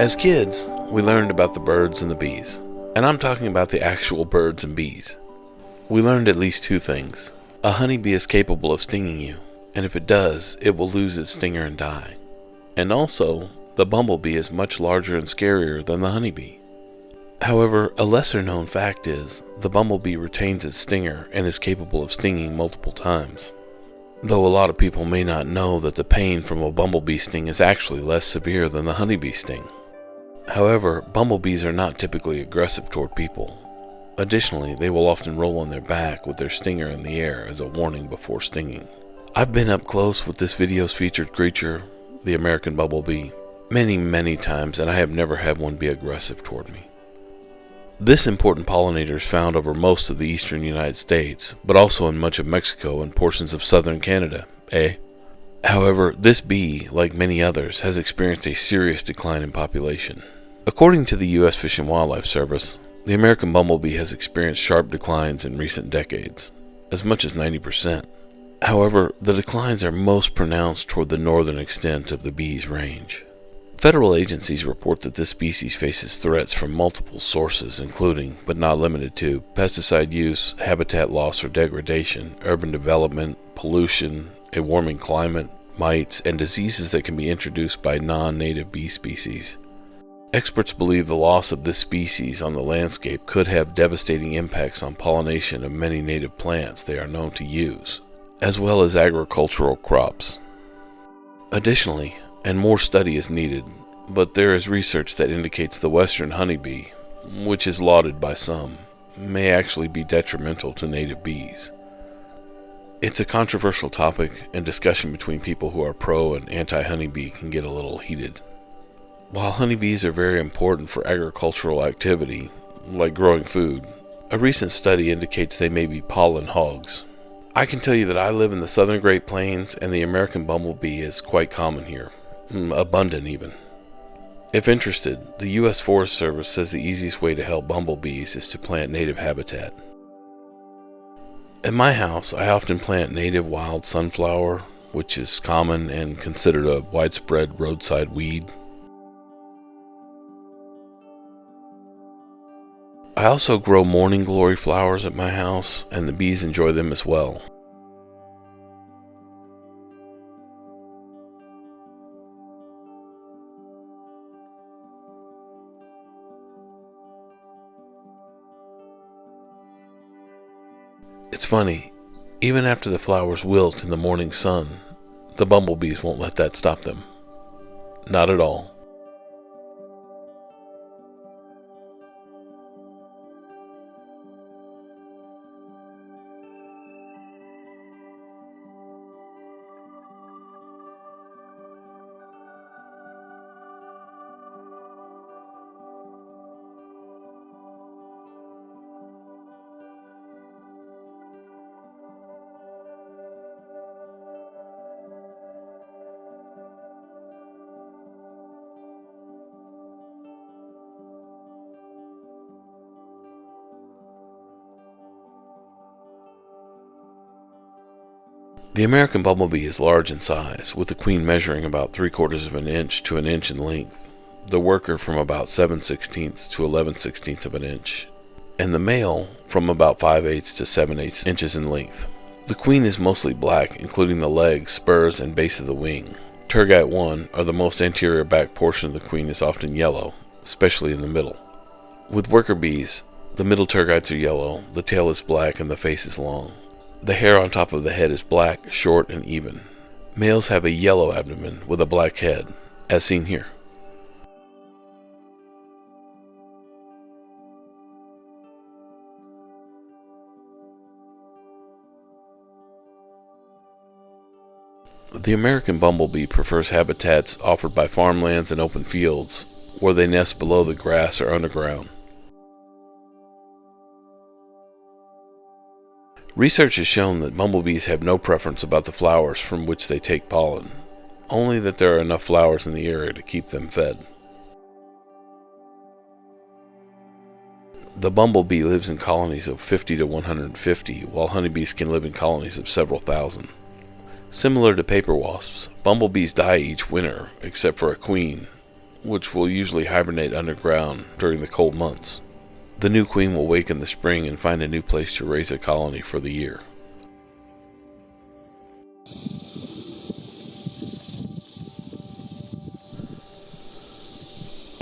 As kids, we learned about the birds and the bees, and I'm talking about the actual birds and bees. We learned at least two things. A honeybee is capable of stinging you, and if it does, it will lose its stinger and die. And also, the bumblebee is much larger and scarier than the honeybee. However, a lesser known fact is, the bumblebee retains its stinger and is capable of stinging multiple times. Though a lot of people may not know that the pain from a bumblebee sting is actually less severe than the honeybee sting. However, bumblebees are not typically aggressive toward people. Additionally, they will often roll on their back with their stinger in the air as a warning before stinging. I've been up close with this video's featured creature, the American Bumble Bee, many times, and I have never had one be aggressive toward me. This important pollinator is found over most of the eastern United States, but also in much of Mexico and portions of southern Canada, However, this bee, like many others, has experienced a serious decline in population. According to the U.S. Fish and Wildlife Service, the American bumblebee has experienced sharp declines in recent decades, as much as 90%. However, the declines are most pronounced toward the northern extent of the bee's range. Federal agencies report that this species faces threats from multiple sources, including, but not limited to, pesticide use, habitat loss or degradation, urban development, pollution, a warming climate, mites, and diseases that can be introduced by non-native bee species. Experts believe the loss of this species on the landscape could have devastating impacts on pollination of many native plants they are known to use, as well as agricultural crops. Additionally, and more study is needed, but there is research that indicates the western honeybee, which is lauded by some, may actually be detrimental to native bees. It's a controversial topic, and discussion between people who are pro and anti-honeybee can get a little heated. While honeybees are very important for agricultural activity, like growing food, a recent study indicates they may be pollen hogs. I can tell you that I live in the southern Great Plains, and the American bumblebee is quite common here. Abundant even. If interested, the U.S. Forest Service says the easiest way to help bumblebees is to plant native habitat. At my house, I often plant native wild sunflower, which is common and considered a widespread roadside weed. I also grow morning glory flowers at my house, and the bees enjoy them as well. It's funny, even after the flowers wilt in the morning sun, the bumblebees won't let that stop them. Not at all. The American bumblebee is large in size, with the queen measuring about 3/4 of an inch to an inch in length, the worker from about 7/16 to 11/16 of an inch, and the male from about 5/8 to 7/8 inches in length. The queen is mostly black, including the legs, spurs, and base of the wing. Tergite 1, or the most anterior back portion of the queen, is often yellow, especially in the middle. With worker bees, the middle tergites are yellow, the tail is black, and the face is long. The hair on top of the head is black, short, and even. Males have a yellow abdomen with a black head, as seen here. The American bumblebee prefers habitats offered by farmlands and open fields, where they nest below the grass or underground. Research has shown that bumblebees have no preference about the flowers from which they take pollen, only that there are enough flowers in the area to keep them fed. The bumblebee lives in colonies of 50 to 150, while honeybees can live in colonies of several thousand. Similar to paper wasps, bumblebees die each winter, except for a queen, which will usually hibernate underground during the cold months. The new queen will wake in the spring and find a new place to raise a colony for the year.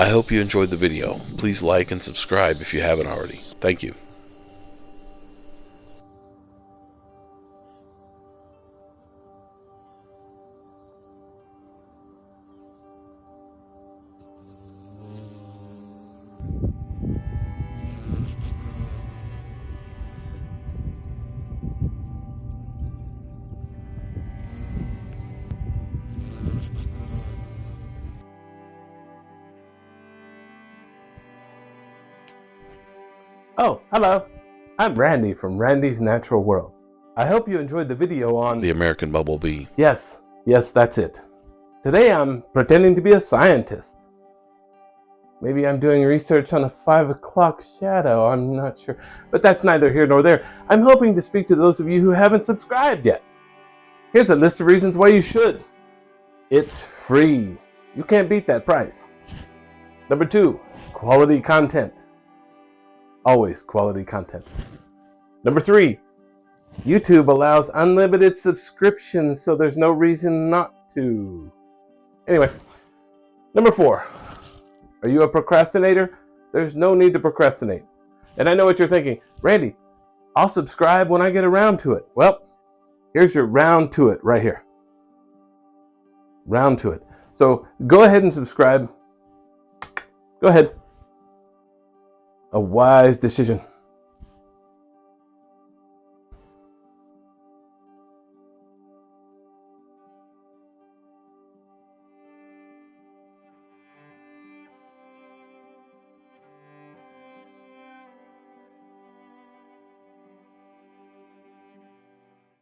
I hope you enjoyed the video. Please like and subscribe if you haven't already. Thank you. Oh, hello. I'm Randy from Randy's Natural World. I hope you enjoyed the video on The American Bumble Bee. Yes, that's it. Today I'm pretending to be a scientist. Maybe I'm doing research on a 5 o'clock shadow, I'm not sure. But that's neither here nor there. I'm hoping to speak to those of you who haven't subscribed yet. Here's a list of reasons why you should. It's free. You can't beat that price. Number 2, quality content. Always quality content. Number 3, YouTube allows unlimited subscriptions, so there's no reason not to. Anyway, number 4, are you a procrastinator? There's no need to procrastinate. And I know what you're thinking, Randy, I'll subscribe when I get around to it. Well, here's your round to it right here. Round to it. So go ahead and subscribe. Go ahead. A wise decision.